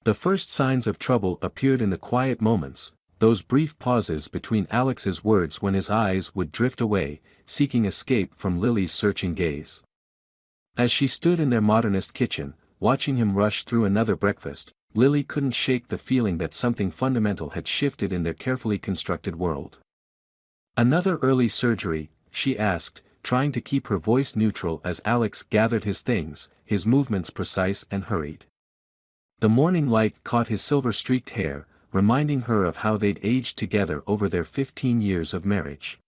The first signs of trouble appeared in the quiet moments, those brief pauses between Alex's words when his eyes would drift away, seeking escape from Lily's searching gaze. As she stood in their modernist kitchen, watching him rush through another breakfast, Lily couldn't shake the feeling that something fundamental had shifted in their carefully constructed world. "Another early surgery?" she asked, trying to keep her voice neutral as Alex gathered his things, his movements precise and hurried. The morning light caught his silver-streaked hair, reminding her of how they'd aged together over their 15 years of marriage.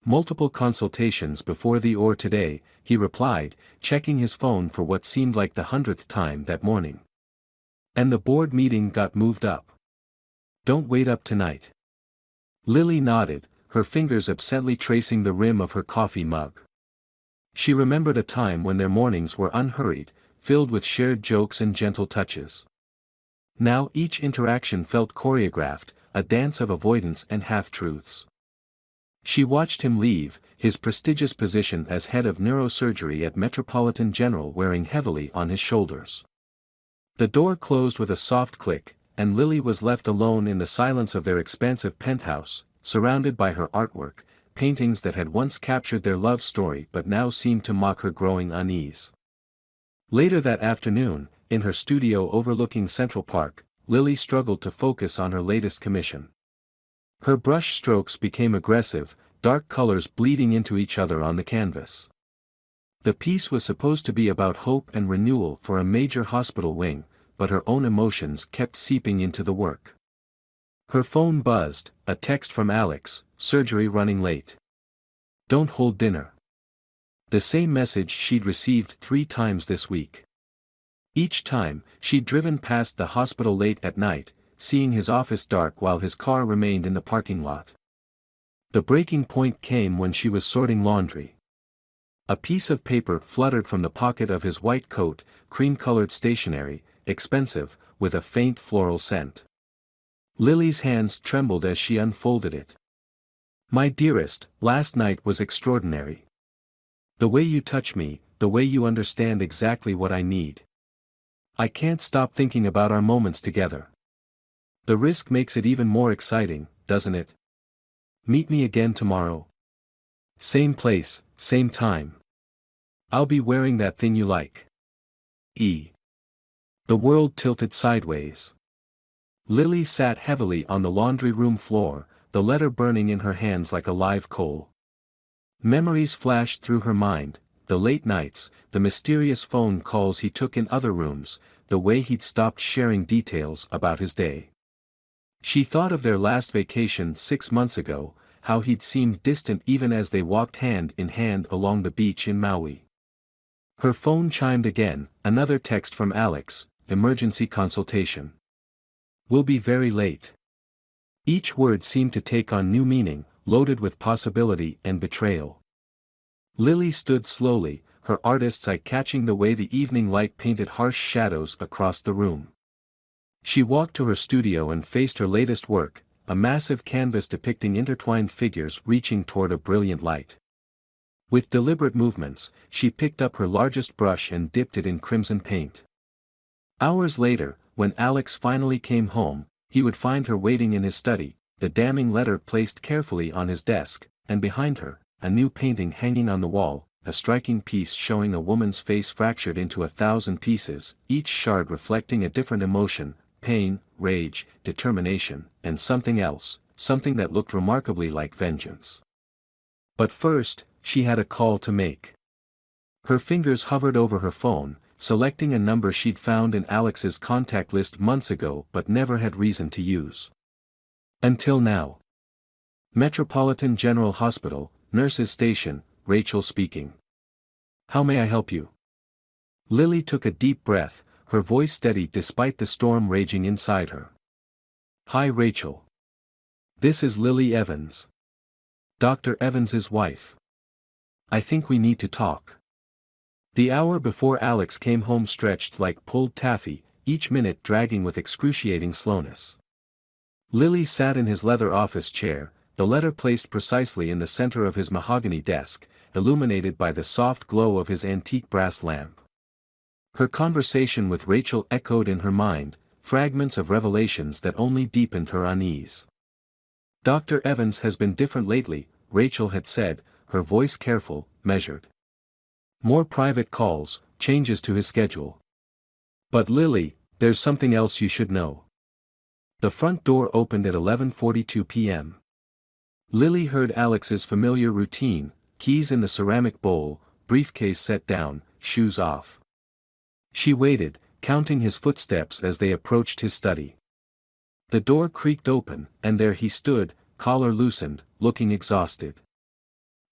"Multiple consultations before the or today," he replied, checking his phone for what seemed like the 100th time that morning. "And the board meeting got moved up. Don't wait up tonight." Lily nodded, her fingers absently tracing the rim of her coffee mug. She remembered a time when their mornings were unhurried, filled with shared jokes and gentle touches. Now each interaction felt choreographed, a dance of avoidance and half-truths. She watched him leave, his prestigious position as head of neurosurgery at Metropolitan General wearing heavily on his shoulders. The door closed with a soft click, and Lily was left alone in the silence of their expansive penthouse, surrounded by her artwork, paintings that had once captured their love story but now seemed to mock her growing unease. Later that afternoon, in her studio overlooking Central Park, Lily struggled to focus on her latest commission. Her brush strokes became aggressive, dark colors bleeding into each other on the canvas. The piece was supposed to be about hope and renewal for a major hospital wing, but her own emotions kept seeping into the work. Her phone buzzed, a text from Alex, "Surgery running late. Don't hold dinner." The same message she'd received 3 times this week. Each time, she'd driven past the hospital late at night, seeing his office dark while his car remained in the parking lot. The breaking point came when she was sorting laundry. A piece of paper fluttered from the pocket of his white coat, cream-colored stationery, expensive, with a faint floral scent. Lily's hands trembled as she unfolded it. "My dearest, last night was extraordinary. The way you touch me, the way you understand exactly what I need. I can't stop thinking about our moments together. The risk makes it even more exciting, doesn't it? Meet me again tomorrow. Same place, same time. I'll be wearing that thing you like. E." The world tilted sideways. Lily sat heavily on the laundry room floor, the letter burning in her hands like a live coal. Memories flashed through her mind, the late nights, the mysterious phone calls he took in other rooms, the way he'd stopped sharing details about his day. She thought of their last vacation 6 months ago, how he'd seemed distant even as they walked hand in hand along the beach in Maui. Her phone chimed again, another text from Alex, "Emergency consultation. Will be very late." Each word seemed to take on new meaning, loaded with possibility and betrayal. Lily stood slowly, her artist's eye catching the way the evening light painted harsh shadows across the room. She walked to her studio and faced her latest work, a massive canvas depicting intertwined figures reaching toward a brilliant light. With deliberate movements, she picked up her largest brush and dipped it in crimson paint. Hours later, when Alex finally came home, he would find her waiting in his study, the damning letter placed carefully on his desk, and behind her, a new painting hanging on the wall, a striking piece showing a woman's face fractured into 1,000 pieces, each shard reflecting a different emotion, pain, rage, determination, and something else, something that looked remarkably like vengeance. But first, she had a call to make. Her fingers hovered over her phone, selecting a number she'd found in Alex's contact list months ago but never had reason to use. Until now. Metropolitan General Hospital, Nurses Station, Rachel speaking. "How may I help you?" Lily took a deep breath, her voice steady despite the storm raging inside her. "Hi Rachel. This is Lily Evans. Dr. Evans's wife. I think we need to talk." The hour before Alex came home stretched like pulled taffy, each minute dragging with excruciating slowness. Lily sat in his leather office chair, the letter placed precisely in the center of his mahogany desk, illuminated by the soft glow of his antique brass lamp. Her conversation with Rachel echoed in her mind, fragments of revelations that only deepened her unease. "Dr. Evans has been different lately," Rachel had said, her voice careful, measured. "More private calls, changes to his schedule. But Lily, there's something else you should know." The front door opened at 11:42 p.m. Lily heard Alex's familiar routine, keys in the ceramic bowl, briefcase set down, shoes off. She waited, counting his footsteps as they approached his study. The door creaked open, and there he stood, collar loosened, looking exhausted.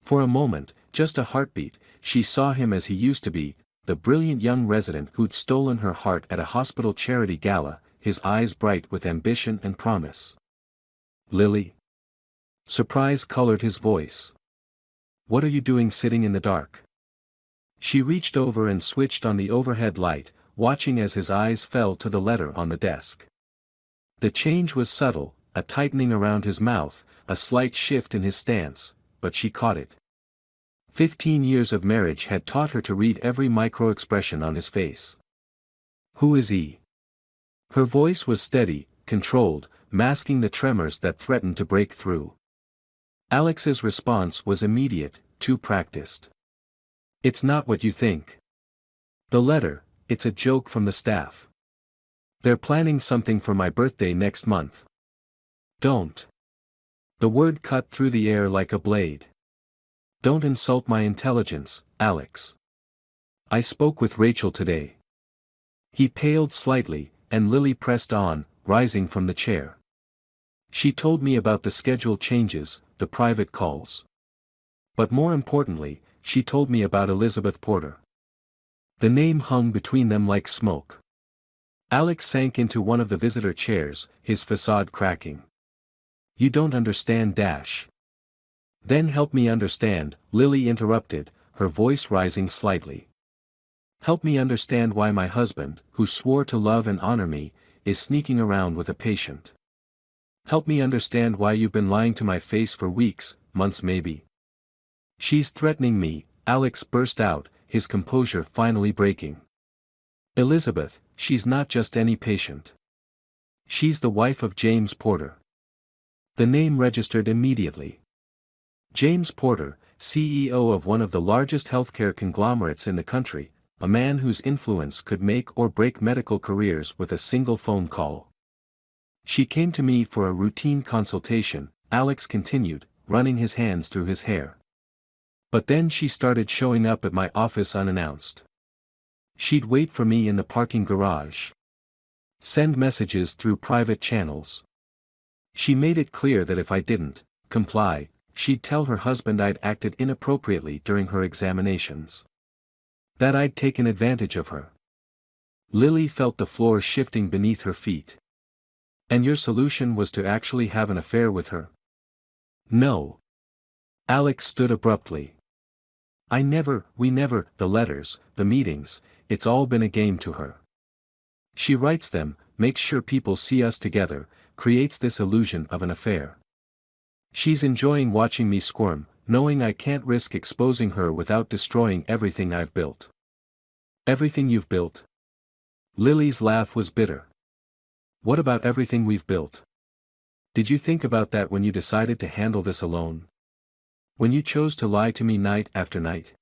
For a moment, just a heartbeat, she saw him as he used to be, the brilliant young resident who'd stolen her heart at a hospital charity gala, his eyes bright with ambition and promise. "Lily?" Surprise colored his voice. "What are you doing sitting in the dark?" She reached over and switched on the overhead light, watching as his eyes fell to the letter on the desk. The change was subtle, a tightening around his mouth, a slight shift in his stance, but she caught it. 15 years of marriage had taught her to read every micro-expression on his face. "Who is he?" Her voice was steady, controlled, masking the tremors that threatened to break through. Alex's response was immediate, too practiced. "It's not what you think. The letter, it's a joke from the staff. They're planning something for my birthday next month. Don't." The word cut through the air like a blade. "Don't insult my intelligence, Alex. I spoke with Rachel today." He paled slightly, and Lily pressed on, rising from the chair. "She told me about the schedule changes, the private calls. But more importantly, she told me about Elizabeth Porter." The name hung between them like smoke. Alex sank into one of the visitor chairs, his facade cracking. "You don't understand Dash." "Then help me understand," Lily interrupted, her voice rising slightly. "Help me understand why my husband, who swore to love and honor me, is sneaking around with a patient. Help me understand why you've been lying to my face for weeks, months maybe." "She's threatening me," Alex burst out, his composure finally breaking. "Elizabeth, she's not just any patient. She's the wife of James Porter." The name registered immediately. James Porter, CEO of one of the largest healthcare conglomerates in the country, a man whose influence could make or break medical careers with a single phone call. "She came to me for a routine consultation," Alex continued, running his hands through his hair. "But then she started showing up at my office unannounced. She'd wait for me in the parking garage. Send messages through private channels. She made it clear that if I didn't comply, she'd tell her husband I'd acted inappropriately during her examinations. That I'd taken advantage of her." Lily felt the floor shifting beneath her feet. "And your solution was to actually have an affair with her?" "No." Alex stood abruptly. We never, the letters, the meetings, it's all been a game to her. She writes them, makes sure people see us together, creates this illusion of an affair. She's enjoying watching me squirm, knowing I can't risk exposing her without destroying everything I've built." "Everything you've built?" Lily's laugh was bitter. "What about everything we've built? Did you think about that when you decided to handle this alone? When you chose to lie to me night after night?"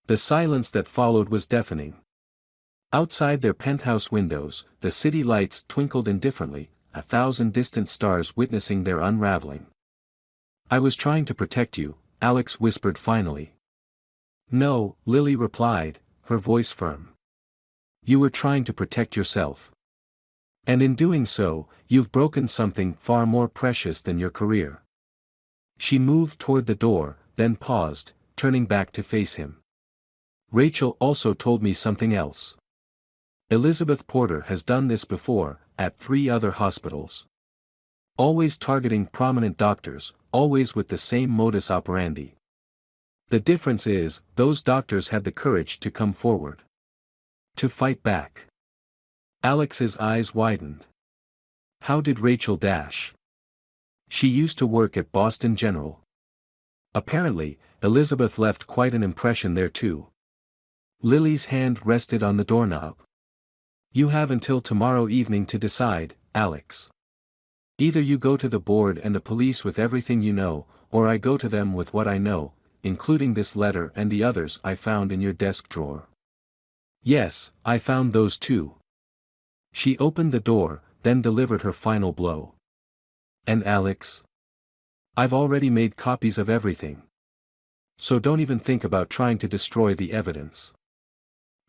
The silence that followed was deafening. Outside their penthouse windows, the city lights twinkled indifferently, 1,000 distant stars witnessing their unraveling. "I was trying to protect you," Alex whispered finally. "No," Lily replied, her voice firm. "You were trying to protect yourself. And in doing so, you've broken something far more precious than your career." She moved toward the door, then paused, turning back to face him. "Rachel also told me something else. Elizabeth Porter has done this before, at 3 other hospitals. Always targeting prominent doctors, always with the same modus operandi. The difference is, those doctors had the courage to come forward. To fight back." Alex's eyes widened. "How did Rachel Dash?" "She used to work at Boston General. Apparently, Elizabeth left quite an impression there too." Lily's hand rested on the doorknob. You have until tomorrow evening to decide, Alex. Either you go to the board and the police with everything you know, or I go to them with what I know, including this letter and the others I found in your desk drawer. Yes, I found those too. She opened the door, then delivered her final blow. And Alex? I've already made copies of everything. So don't even think about trying to destroy the evidence.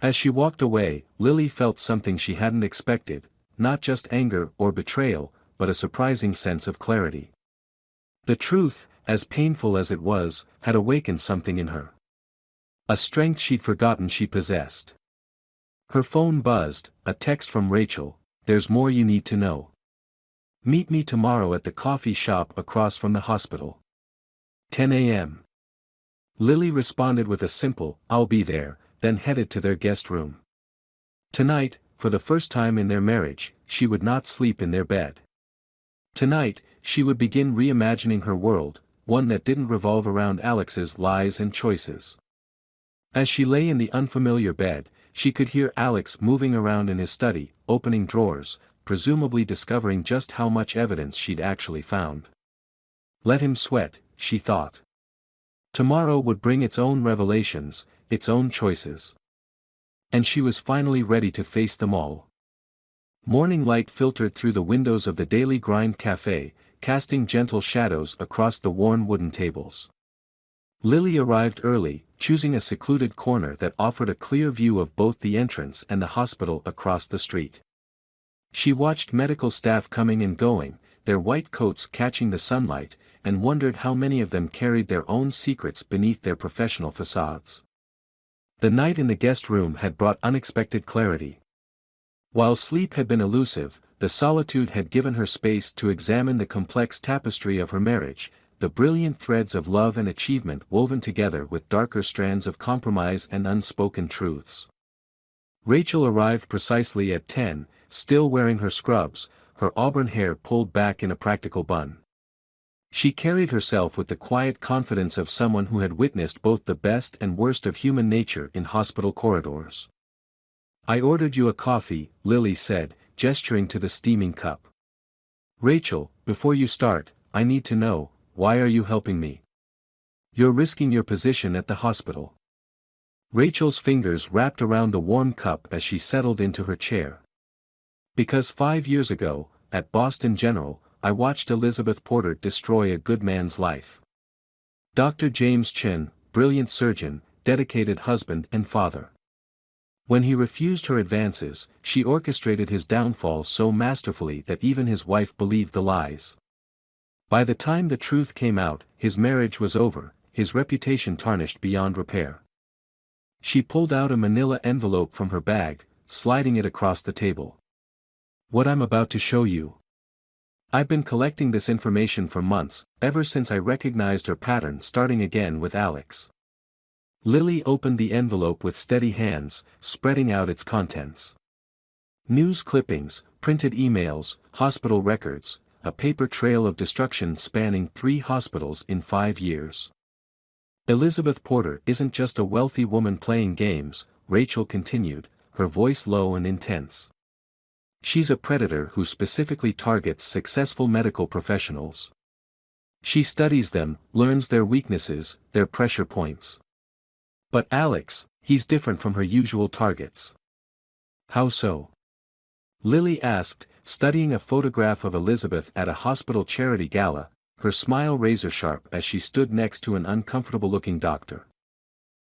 As she walked away, Lily felt something she hadn't expected, not just anger or betrayal, but a surprising sense of clarity. The truth, as painful as it was, had awakened something in her. A strength she'd forgotten she possessed. Her phone buzzed, a text from Rachel, "There's more you need to know. Meet me tomorrow at the coffee shop across from the hospital. 10 a.m. Lily responded with a simple, "I'll be there," then headed to their guest room. Tonight, for the first time in their marriage, she would not sleep in their bed. Tonight, she would begin reimagining her world, one that didn't revolve around Alex's lies and choices. As she lay in the unfamiliar bed, she could hear Alex moving around in his study, opening drawers, presumably discovering just how much evidence she'd actually found. Let him sweat, she thought. Tomorrow would bring its own revelations, its own choices. And she was finally ready to face them all. Morning light filtered through the windows of the Daily Grind Cafe, casting gentle shadows across the worn wooden tables. Lily arrived early, choosing a secluded corner that offered a clear view of both the entrance and the hospital across the street. She watched medical staff coming and going, their white coats catching the sunlight, and wondered how many of them carried their own secrets beneath their professional facades. The night in the guest room had brought unexpected clarity. While sleep had been elusive, the solitude had given her space to examine the complex tapestry of her marriage, the brilliant threads of love and achievement woven together with darker strands of compromise and unspoken truths. Rachel arrived precisely at 10, still wearing her scrubs, her auburn hair pulled back in a practical bun. She carried herself with the quiet confidence of someone who had witnessed both the best and worst of human nature in hospital corridors. "I ordered you a coffee," Lily said, gesturing to the steaming cup. "Rachel, before you start, I need to know, why are you helping me? You're risking your position at the hospital." Rachel's fingers wrapped around the warm cup as she settled into her chair. "Because 5 years ago, at Boston General, I watched Elizabeth Porter destroy a good man's life. Dr. James Chin, brilliant surgeon, dedicated husband and father. When he refused her advances, she orchestrated his downfall so masterfully that even his wife believed the lies. By the time the truth came out, his marriage was over, his reputation tarnished beyond repair." She pulled out a manila envelope from her bag, sliding it across the table. "What I'm about to show you. I've been collecting this information for months, ever since I recognized her pattern starting again with Alex." Lily opened the envelope with steady hands, spreading out its contents. News clippings, printed emails, hospital records, a paper trail of destruction spanning 3 hospitals in 5 years. "Elizabeth Porter isn't just a wealthy woman playing games," Rachel continued, her voice low and intense. "She's a predator who specifically targets successful medical professionals. She studies them, learns their weaknesses, their pressure points. But Alex, he's different from her usual targets." "How so?" Lily asked, studying a photograph of Elizabeth at a hospital charity gala, her smile razor-sharp as she stood next to an uncomfortable-looking doctor.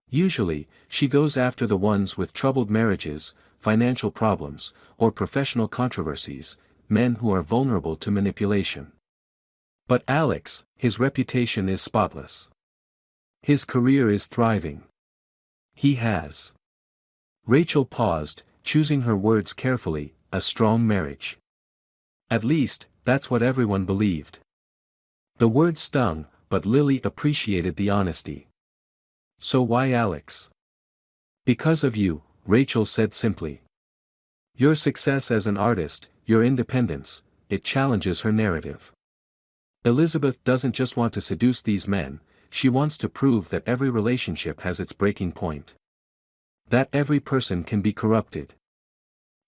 "Usually, she goes after the ones with troubled marriages, financial problems, or professional controversies, men who are vulnerable to manipulation. But Alex, his reputation is spotless. His career is thriving. He has." Rachel paused, choosing her words carefully, "a strong marriage. At least, that's what everyone believed." The word stung, but Lily appreciated the honesty. "So why Alex?" "Because of you," Rachel said simply. "Your success as an artist, your independence, it challenges her narrative. Elizabeth doesn't just want to seduce these men, she wants to prove that every relationship has its breaking point. That every person can be corrupted.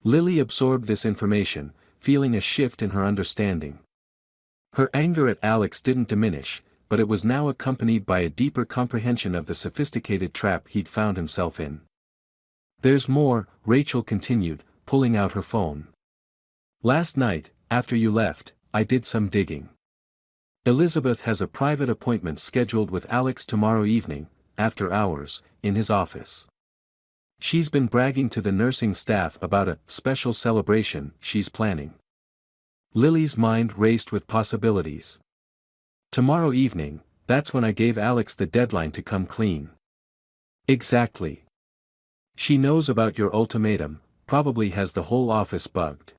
Lily absorbed this information, feeling a shift in her understanding. Her anger at Alex didn't diminish, but it was now accompanied by a deeper comprehension of the sophisticated trap he'd found himself in. "There's more," Rachel continued, pulling out her phone. "Last night, after you left, I did some digging. Elizabeth has a private appointment scheduled with Alex tomorrow evening, after hours, in his office. She's been bragging to the nursing staff about a special celebration she's planning." Lily's mind raced with possibilities. "Tomorrow evening, that's when I gave Alex the deadline to come clean." "Exactly. She knows about your ultimatum, probably has the whole office bugged.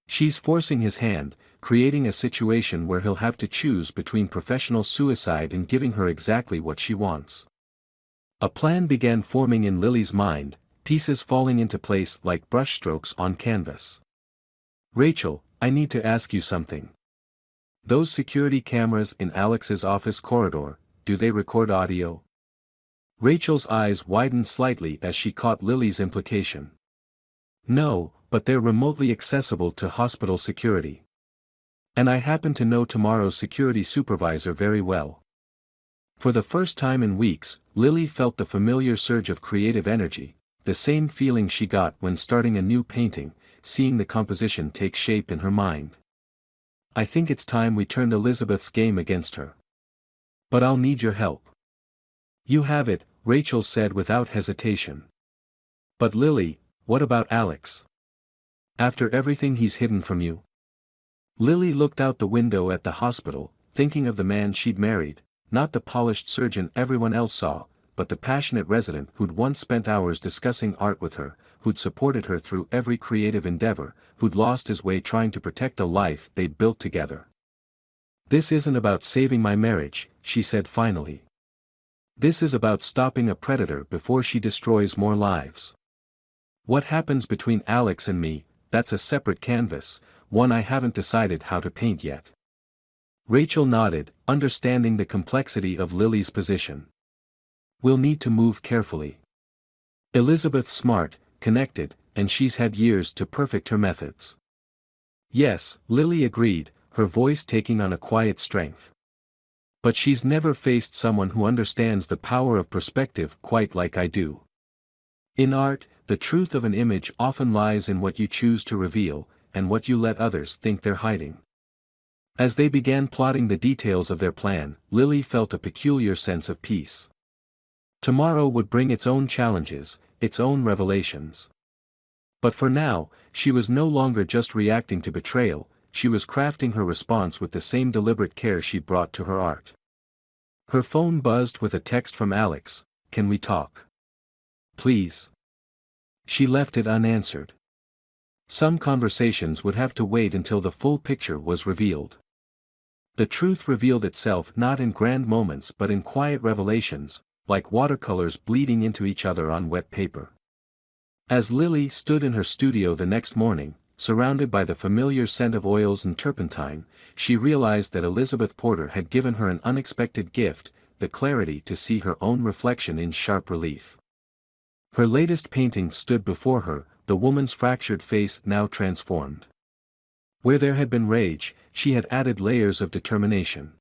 She's forcing his hand, creating a situation where he'll have to choose between professional suicide and giving her exactly what she wants." A plan began forming in Lily's mind, pieces falling into place like brushstrokes on canvas. "Rachel, I need to ask you something. Those security cameras in Alex's office corridor, do they record audio?" Rachel's eyes widened slightly as she caught Lily's implication. "No, but they're remotely accessible to hospital security. And I happen to know tomorrow's security supervisor very well." For the first time in weeks, Lily felt the familiar surge of creative energy, the same feeling she got when starting a new painting, seeing the composition take shape in her mind. "I think it's time we turned Elizabeth's game against her. But I'll need your help." "You have it," Rachel said without hesitation. "But Lily, what about Alex? After everything he's hidden from you?" Lily looked out the window at the hospital, thinking of the man she'd married, not the polished surgeon everyone else saw, but the passionate resident who'd once spent hours discussing art with her, who'd supported her through every creative endeavor, who'd lost his way trying to protect a life they'd built together. "This isn't about saving my marriage," she said finally. "This is about stopping a predator before she destroys more lives. What happens between Alex and me, that's a separate canvas, one I haven't decided how to paint yet." Rachel nodded, understanding the complexity of Lily's position. "We'll need to move carefully. Elizabeth's smart, connected, and she's had years to perfect her methods." "Yes," Lily agreed, her voice taking on a quiet strength. "But she's never faced someone who understands the power of perspective quite like I do. In art, the truth of an image often lies in what you choose to reveal, and what you let others think they're hiding." As they began plotting the details of their plan, Lily felt a peculiar sense of peace. Tomorrow would bring its own challenges, its own revelations. But for now, she was no longer just reacting to betrayal, she was crafting her response with the same deliberate care she brought to her art. Her phone buzzed with a text from Alex, "Can we talk? Please." She left it unanswered. Some conversations would have to wait until the full picture was revealed. The truth revealed itself not in grand moments but in quiet revelations, like watercolors bleeding into each other on wet paper. As Lily stood in her studio the next morning, surrounded by the familiar scent of oils and turpentine, she realized that Elizabeth Porter had given her an unexpected gift, the clarity to see her own reflection in sharp relief. Her latest painting stood before her, the woman's fractured face now transformed. Where there had been rage, she had added layers of determination.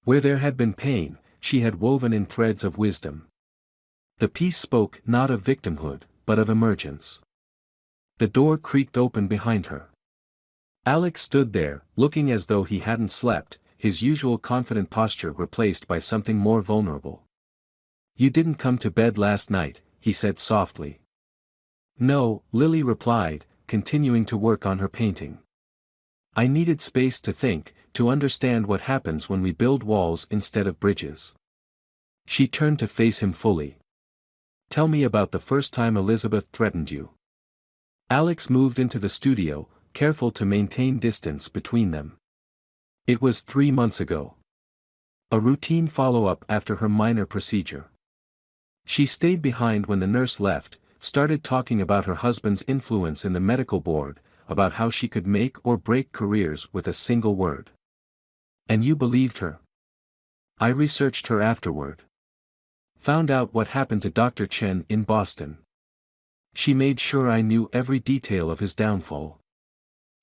Where there had been pain, she had woven in threads of wisdom. The piece spoke not of victimhood, but of emergence. The door creaked open behind her. Alex stood there, looking as though he hadn't slept, his usual confident posture replaced by something more vulnerable. "You didn't come to bed last night," he said softly. "No," Lily replied, continuing to work on her painting. "I needed space to think, to understand what happens when we build walls instead of bridges." She turned to face him fully. "Tell me about the first time Elizabeth threatened you." Alex moved into the studio, careful to maintain distance between them. "It was 3 months ago. A routine follow-up after her minor procedure. She stayed behind when the nurse left, started talking about her husband's influence in the medical board, about how she could make or break careers with a single word. And you believed her." "I researched her afterward. Found out what happened to Dr. Chen in Boston. She made sure I knew every detail of his downfall.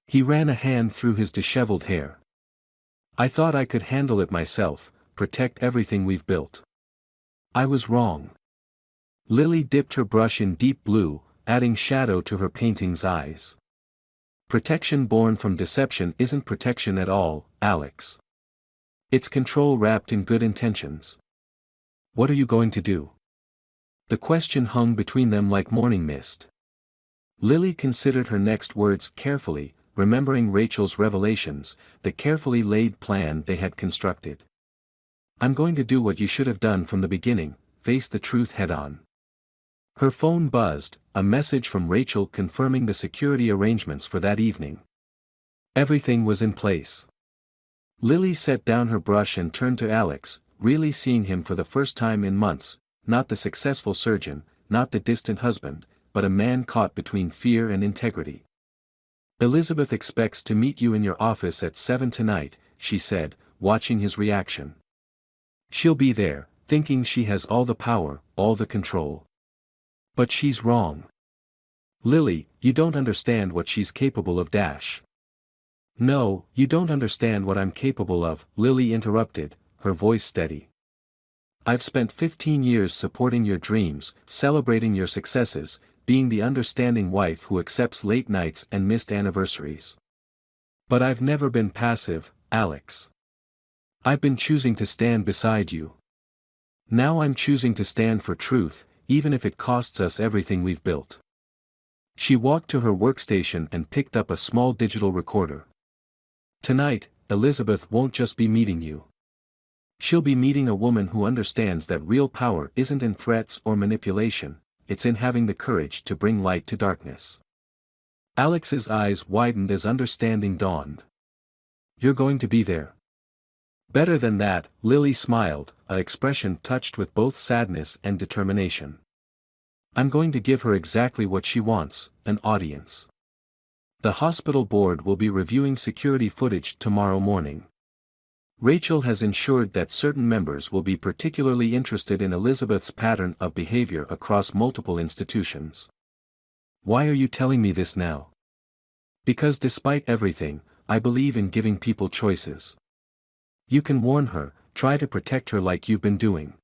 He ran a hand through his disheveled hair. I thought I could handle it myself, protect everything we've built. I was wrong. Lily dipped her brush in deep blue, adding shadow to her painting's eyes. Protection born from deception isn't protection at all, Alex. It's control wrapped in good intentions. What are you going to do? The question hung between them like morning mist. Lily considered her next words carefully, remembering Rachel's revelations, the carefully laid plan they had constructed. I'm going to do what you should have done from the beginning, face the truth head-on. Her phone buzzed, a message from Rachel confirming the security arrangements for that evening. Everything was in place. Lily set down her brush and turned to Alex, really seeing him for the first time in months, not the successful surgeon, not the distant husband, but a man caught between fear and integrity. Elizabeth expects to meet you in your office at 7 tonight, she said, watching his reaction. She'll be there, thinking she has all the power, all the control. But she's wrong. Lily, you don't understand what she's capable of. No, you don't understand what I'm capable of, Lily interrupted, her voice steady. I've spent 15 years supporting your dreams, celebrating your successes, being the understanding wife who accepts late nights and missed anniversaries. But I've never been passive, Alex. I've been choosing to stand beside you. Now I'm choosing to stand for truth, even if it costs us everything we've built. She walked to her workstation and picked up a small digital recorder. Tonight, Elizabeth won't just be meeting you. She'll be meeting a woman who understands that real power isn't in threats or manipulation, it's in having the courage to bring light to darkness. Alex's eyes widened as understanding dawned. You're going to be there. Better than that, Lily smiled, an expression touched with both sadness and determination. I'm going to give her exactly what she wants, an audience. The hospital board will be reviewing security footage tomorrow morning. Rachel has ensured that certain members will be particularly interested in Elizabeth's pattern of behavior across multiple institutions. Why are you telling me this now? Because despite everything, I believe in giving people choices. You can warn her, try to protect her like you've been doing.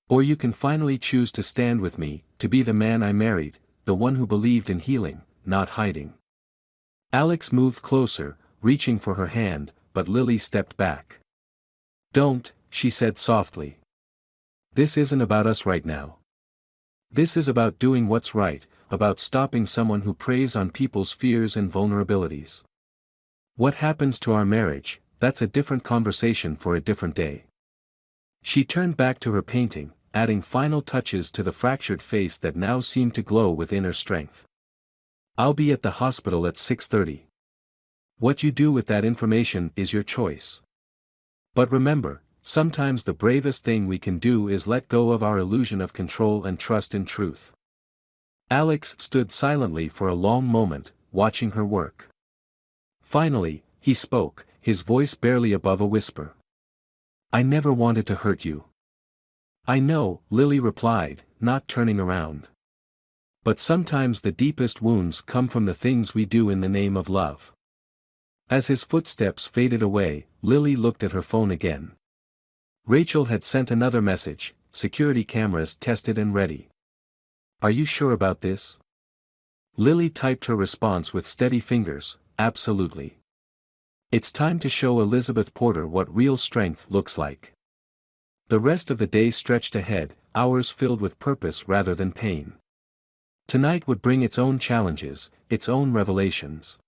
Or you can finally choose to stand with me, to be the man I married, the one who believed in healing, not hiding. Alex moved closer, reaching for her hand, but Lily stepped back. Don't, she said softly. This isn't about us right now. This is about doing what's right, about stopping someone who preys on people's fears and vulnerabilities. What happens to our marriage, that's a different conversation for a different day. She turned back to her painting, adding final touches to the fractured face that now seemed to glow with inner strength. I'll be at the hospital at 6:30. What you do with that information is your choice. But remember, sometimes the bravest thing we can do is let go of our illusion of control and trust in truth. Alex stood silently for a long moment, watching her work. Finally, he spoke, his voice barely above a whisper. I never wanted to hurt you. I know, Lily replied, not turning around. But sometimes the deepest wounds come from the things we do in the name of love. As his footsteps faded away, Lily looked at her phone again. Rachel had sent another message, security cameras tested and ready. Are you sure about this? Lily typed her response with steady fingers, absolutely. It's time to show Elizabeth Porter what real strength looks like. The rest of the day stretched ahead, hours filled with purpose rather than pain. Tonight would bring its own challenges, its own revelations.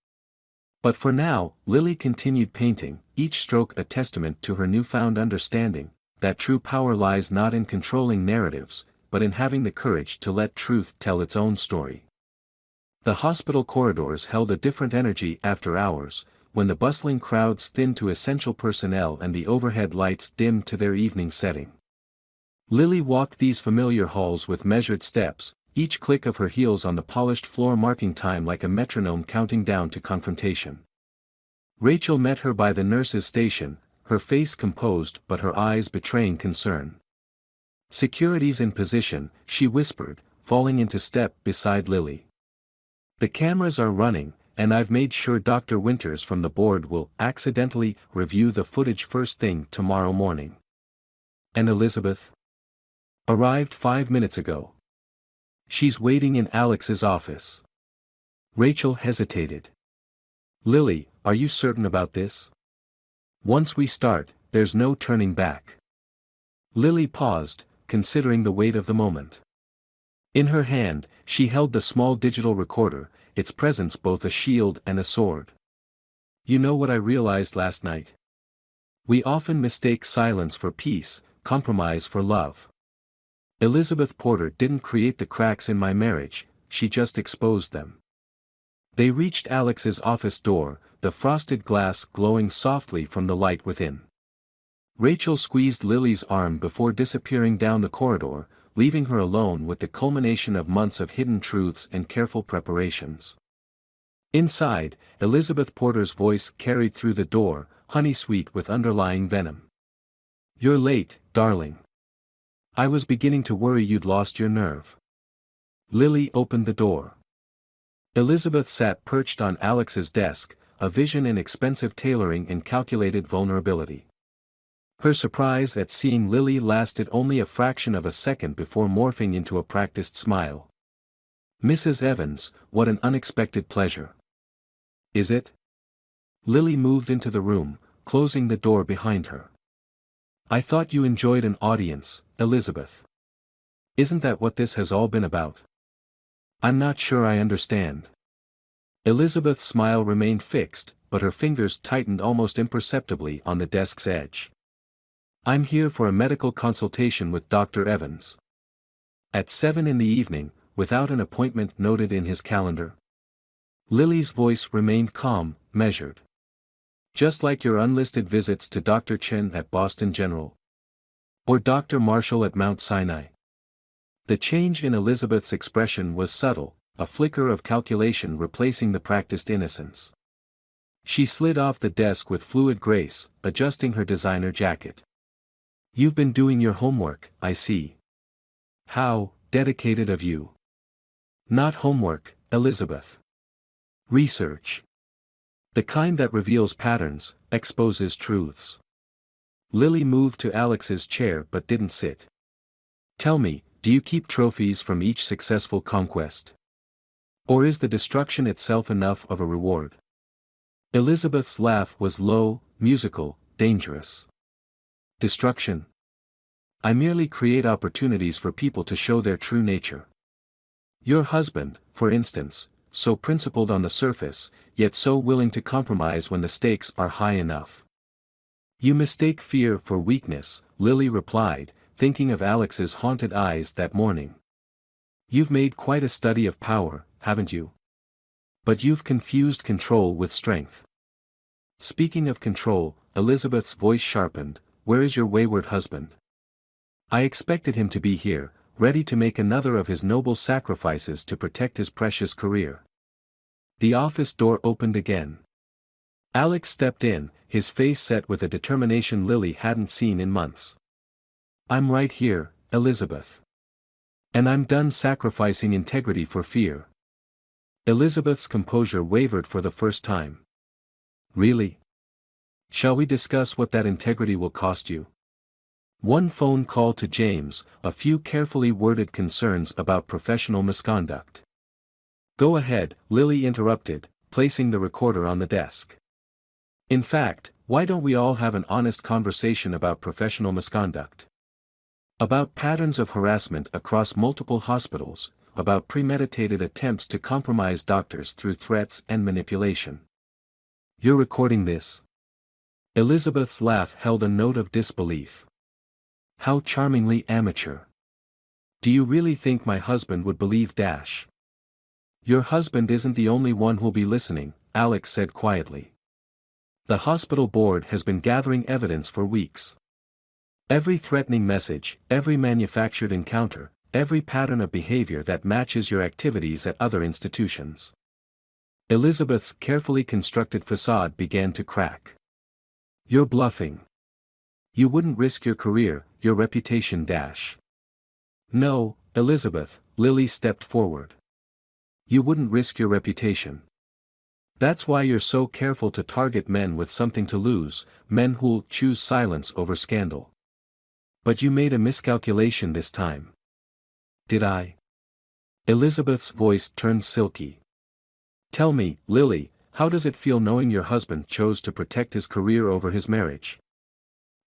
But for now, Lily continued painting, each stroke a testament to her newfound understanding, that true power lies not in controlling narratives, but in having the courage to let truth tell its own story. The hospital corridors held a different energy after hours, when the bustling crowds thinned to essential personnel and the overhead lights dimmed to their evening setting. Lily walked these familiar halls with measured steps, each click of her heels on the polished floor marking time like a metronome counting down to confrontation. Rachel met her by the nurse's station, her face composed but her eyes betraying concern. Security's in position, she whispered, falling into step beside Lily. "The cameras are running, and I've made sure Dr. Winters from the board will accidentally review the footage first thing tomorrow morning." "And Elizabeth?" "Arrived 5 minutes ago. She's waiting in Alex's office." Rachel hesitated. "Lily, are you certain about this? Once we start, there's no turning back." Lily paused, considering the weight of the moment. In her hand, she held the small digital recorder, its presence both a shield and a sword. "You know what I realized last night? We often mistake silence for peace, compromise for love. Elizabeth Porter didn't create the cracks in my marriage, she just exposed them." They reached Alex's office door, the frosted glass glowing softly from the light within. Rachel squeezed Lily's arm before disappearing down the corridor, leaving her alone with the culmination of months of hidden truths and careful preparations. Inside, Elizabeth Porter's voice carried through the door, honey-sweet with underlying venom. "You're late, darling. I was beginning to worry you'd lost your nerve." Lily opened the door. Elizabeth sat perched on Alex's desk, a vision in expensive tailoring and calculated vulnerability. Her surprise at seeing Lily lasted only a fraction of a second before morphing into a practiced smile. "Mrs. Evans, what an unexpected pleasure." "Is it?" Lily moved into the room, closing the door behind her. "I thought you enjoyed an audience, Elizabeth. Isn't that what this has all been about?" "I'm not sure I understand." Elizabeth's smile remained fixed, but her fingers tightened almost imperceptibly on the desk's edge. "I'm here for a medical consultation with Dr. Evans. At 7 in the evening, without an appointment noted in his calendar." Lily's voice remained calm, measured. "Just like your unlisted visits to Dr. Chen at Boston General? Or Dr. Marshall at Mount Sinai?" The change in Elizabeth's expression was subtle, a flicker of calculation replacing the practiced innocence. She slid off the desk with fluid grace, adjusting her designer jacket. "You've been doing your homework, I see. How dedicated of you." "Not homework, Elizabeth. Research. The kind that reveals patterns, exposes truths." Lily moved to Alex's chair but didn't sit. "Tell me, do you keep trophies from each successful conquest? Or is the destruction itself enough of a reward?" Elizabeth's laugh was low, musical, dangerous. "Destruction? I merely create opportunities for people to show their true nature. Your husband, for instance, so principled on the surface, yet so willing to compromise when the stakes are high enough." "You mistake fear for weakness," Lily replied, thinking of Alex's haunted eyes that morning. "You've made quite a study of power, haven't you? But you've confused control with strength." "Speaking of control," Elizabeth's voice sharpened, "where is your wayward husband? I expected him to be here, ready to make another of his noble sacrifices to protect his precious career." The office door opened again. Alex stepped in, his face set with a determination Lily hadn't seen in months. "I'm right here, Elizabeth. And I'm done sacrificing integrity for fear." Elizabeth's composure wavered for the first time. "Really? Shall we discuss what that integrity will cost you?" One phone call to James, a few carefully worded concerns about professional misconduct. "Go ahead," Lily interrupted, placing the recorder on the desk. "In fact, why don't we all have an honest conversation about professional misconduct? About patterns of harassment across multiple hospitals, about premeditated attempts to compromise doctors through threats and manipulation." "You're recording this?" Elizabeth's laugh held a note of disbelief. "How charmingly amateur. Do you really think my husband would believe dash?" "Your husband isn't the only one who'll be listening," Alex said quietly. "The hospital board has been gathering evidence for weeks. Every threatening message, every manufactured encounter, every pattern of behavior that matches your activities at other institutions." Elizabeth's carefully constructed facade began to crack. "You're bluffing. You wouldn't risk your career, your reputation dash." "No, Elizabeth, Lily stepped forward. You wouldn't risk your reputation. That's why you're so careful to target men with something to lose, men who'll choose silence over scandal. But you made a miscalculation this time. Did I? Elizabeth's voice turned silky. Tell me, Lily, how does it feel knowing your husband chose to protect his career over his marriage?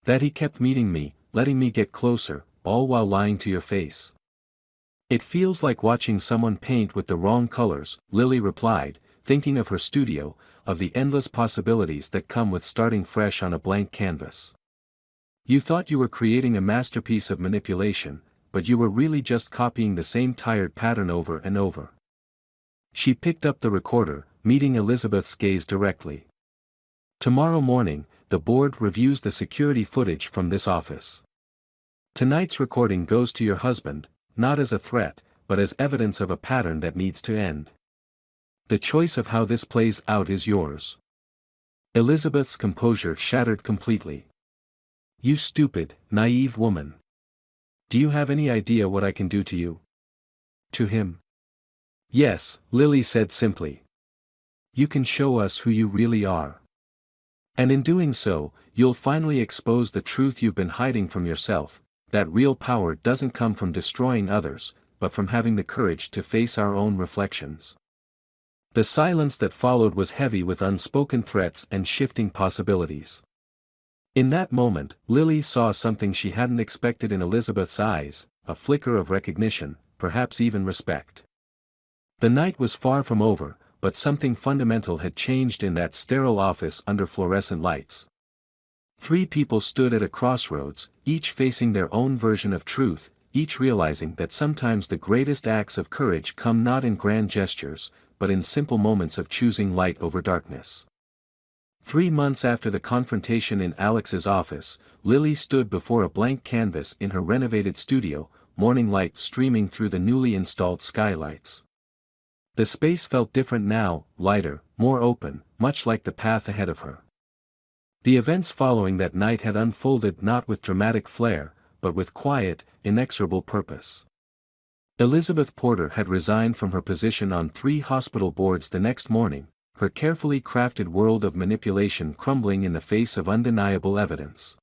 That he kept meeting me, letting me get closer, all while lying to your face. It feels like watching someone paint with the wrong colors, Lily replied, thinking of her studio, of the endless possibilities that come with starting fresh on a blank canvas. You thought you were creating a masterpiece of manipulation, but you were really just copying the same tired pattern over and over. She picked up the recorder, meeting Elizabeth's gaze directly. Tomorrow morning, the board reviews the security footage from this office. Tonight's recording goes to your husband, not as a threat, but as evidence of a pattern that needs to end. The choice of how this plays out is yours. Elizabeth's composure shattered completely. You stupid, naive woman. Do you have any idea what I can do to you? To him? Yes, Lily said simply. You can show us who you really are. And in doing so, you'll finally expose the truth you've been hiding from yourself, that real power doesn't come from destroying others, but from having the courage to face our own reflections. The silence that followed was heavy with unspoken threats and shifting possibilities. In that moment, Lily saw something she hadn't expected in Elizabeth's eyes, a flicker of recognition, perhaps even respect. The night was far from over, but something fundamental had changed in that sterile office under fluorescent lights. 3 people stood at a crossroads, each facing their own version of truth, each realizing that sometimes the greatest acts of courage come not in grand gestures, but in simple moments of choosing light over darkness. 3 months after the confrontation in Alex's office, Lily stood before a blank canvas in her renovated studio, morning light streaming through the newly installed skylights. The space felt different now, lighter, more open, much like the path ahead of her. The events following that night had unfolded not with dramatic flair, but with quiet, inexorable purpose. Elizabeth Porter had resigned from her position on 3 hospital boards the next morning, her carefully crafted world of manipulation crumbling in the face of undeniable evidence.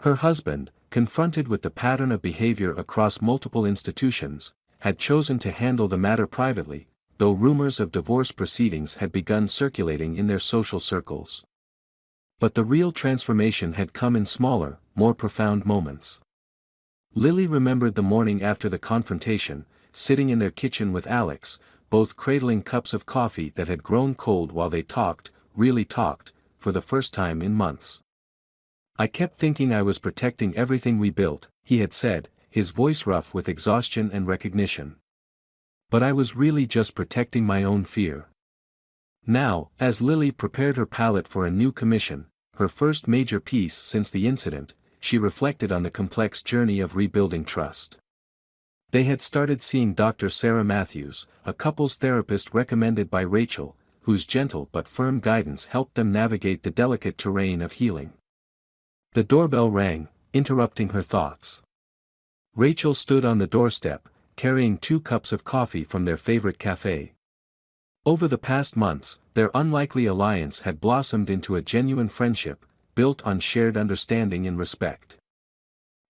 Her husband, confronted with the pattern of behavior across multiple institutions, had chosen to handle the matter privately, though rumors of divorce proceedings had begun circulating in their social circles. But the real transformation had come in smaller, more profound moments. Lily remembered the morning after the confrontation, sitting in their kitchen with Alex, both cradling cups of coffee that had grown cold while they talked, really talked, for the first time in months. I kept thinking I was protecting everything we built, he had said, his voice rough with exhaustion and recognition. But I was really just protecting my own fear. Now, as Lily prepared her palette for a new commission, her first major piece since the incident, she reflected on the complex journey of rebuilding trust. They had started seeing Dr. Sarah Matthews, a couples therapist recommended by Rachel, whose gentle but firm guidance helped them navigate the delicate terrain of healing. The doorbell rang, interrupting her thoughts. Rachel stood on the doorstep, carrying 2 cups of coffee from their favorite cafe. Over the past months, their unlikely alliance had blossomed into a genuine friendship, built on shared understanding and respect.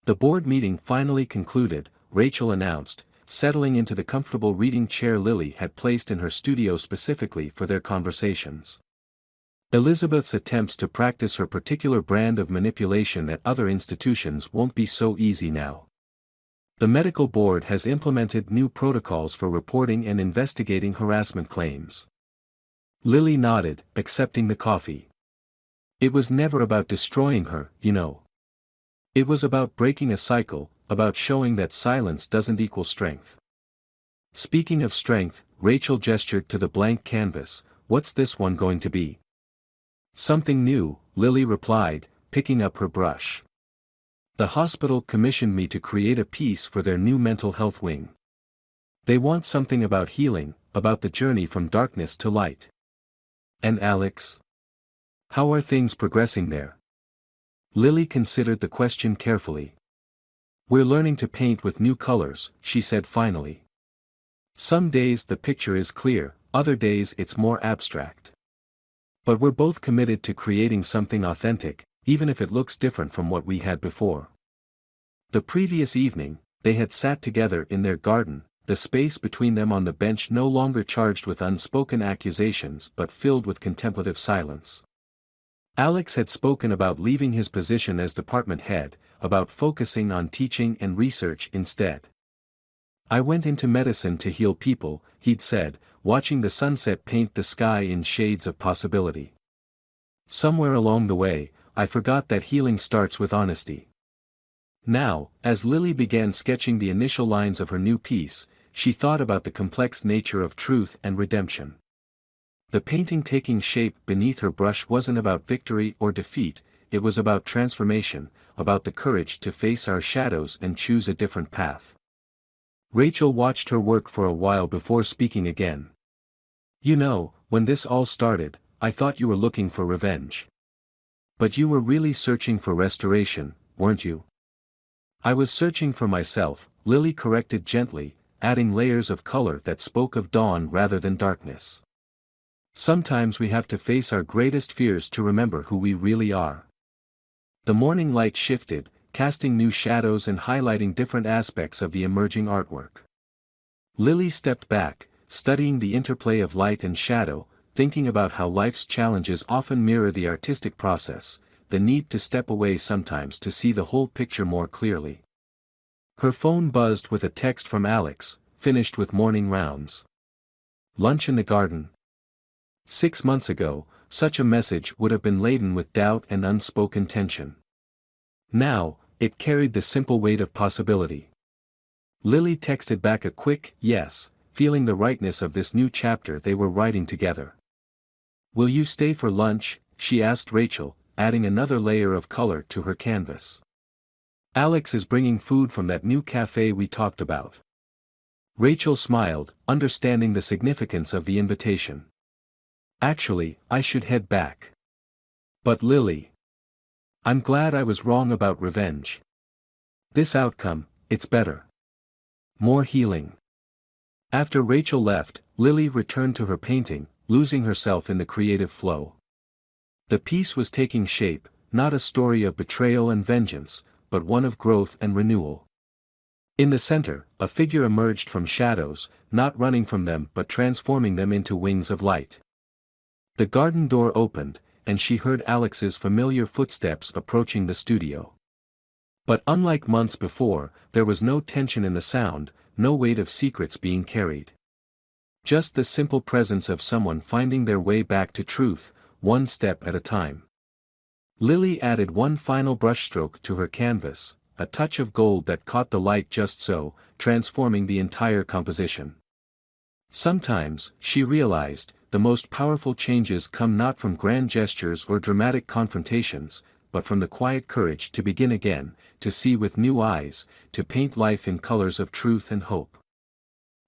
The board meeting finally concluded, Rachel announced, settling into the comfortable reading chair Lily had placed in her studio specifically for their conversations. Elizabeth's attempts to practice her particular brand of manipulation at other institutions won't be so easy now. The medical board has implemented new protocols for reporting and investigating harassment claims. Lily nodded, accepting the coffee. It was never about destroying her, you know. It was about breaking a cycle, about showing that silence doesn't equal strength. Speaking of strength, Rachel gestured to the blank canvas. What's this one going to be? Something new, Lily replied, picking up her brush. The hospital commissioned me to create a piece for their new mental health wing. They want something about healing, about the journey from darkness to light. And Alex? How are things progressing there? Lily considered the question carefully. We're learning to paint with new colors, she said finally. Some days the picture is clear, other days it's more abstract. But we're both committed to creating something authentic, even if it looks different from what we had before. The previous evening, they had sat together in their garden, the space between them on the bench no longer charged with unspoken accusations but filled with contemplative silence. Alex had spoken about leaving his position as department head, about focusing on teaching and research instead. "I went into medicine to heal people," he'd said, watching the sunset paint the sky in shades of possibility. "Somewhere along the way, I forgot that healing starts with honesty." Now, as Lily began sketching the initial lines of her new piece, she thought about the complex nature of truth and redemption. The painting taking shape beneath her brush wasn't about victory or defeat, it was about transformation, about the courage to face our shadows and choose a different path. Rachel watched her work for a while before speaking again. "You know, when this all started, I thought you were looking for revenge. But you were really searching for restoration, weren't you?" "I was searching for myself," Lily corrected gently, adding layers of color that spoke of dawn rather than darkness. "Sometimes we have to face our greatest fears to remember who we really are." The morning light shifted, casting new shadows and highlighting different aspects of the emerging artwork. Lily stepped back, studying the interplay of light and shadow, thinking about how life's challenges often mirror the artistic process, the need to step away sometimes to see the whole picture more clearly. Her phone buzzed with a text from Alex, finished with morning rounds. "Lunch in the garden?" 6 months ago, such a message would have been laden with doubt and unspoken tension. Now, it carried the simple weight of possibility. Lily texted back a quick yes, feeling the rightness of this new chapter they were writing together. "Will you stay for lunch?" she asked Rachel, adding another layer of color to her canvas. "Alex is bringing food from that new cafe we talked about." Rachel smiled, understanding the significance of the invitation. "Actually, I should head back." "But Lily, I'm glad I was wrong about revenge. This outcome, it's better. More healing." After Rachel left, Lily returned to her painting, losing herself in the creative flow. The piece was taking shape, not a story of betrayal and vengeance, but one of growth and renewal. In the center, a figure emerged from shadows, not running from them but transforming them into wings of light. The garden door opened, and she heard Alex's familiar footsteps approaching the studio. But unlike months before, there was no tension in the sound, no weight of secrets being carried. Just the simple presence of someone finding their way back to truth, one step at a time. Lily added one final brushstroke to her canvas, a touch of gold that caught the light just so, transforming the entire composition. Sometimes, she realized, the most powerful changes come not from grand gestures or dramatic confrontations, but from the quiet courage to begin again, to see with new eyes, to paint life in colors of truth and hope.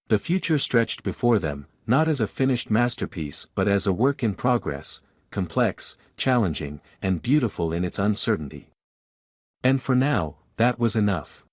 The future stretched before them, not as a finished masterpiece but as a work in progress, complex, challenging, and beautiful in its uncertainty. And for now, that was enough.